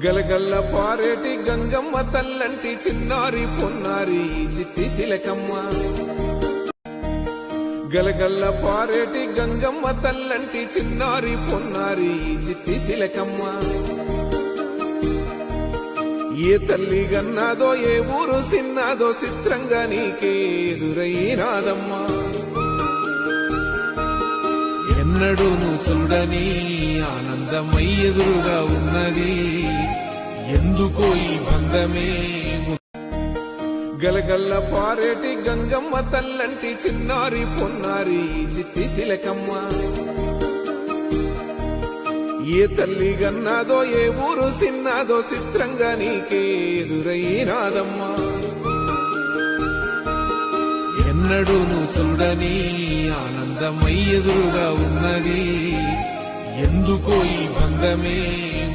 గలగల్ల పారేటి గంగమ్మ తల్లంటి చిన్నారి పొన్నారి చిట్టి చిలకమ్మ. గలగల్ల పారేటి గంగమ్మ తల్లంటి చిన్నారి పొన్నారి చిట్టి చిలకమ్మ. ఏ తల్లి గన్నాదో ఏ ఊరు సిన్నాదో చిత్రంగా నీకే ఎదురైనాదమ్మా. ఎన్నడూ నువ్వు చూడని ఆనందమై ఎదురుగా ఉన్నది, ఎందుకో ఈ బంధమే. గలగల్ల పారేటి గంగమ్మ తల్లంటి చిన్నారి పొన్నారి చిట్టి చిలకమ్మ. ఏ తల్లి గన్నాదో ఏ ఊరు సిన్నాదో చిత్రంగా నీకే ఎదురైనాదమ్మా. ఎన్నడూ నువ్వు చూడని ఆనందమై ఎదురుగా ఉన్నది, ఎందుకో ఈ బంధమే.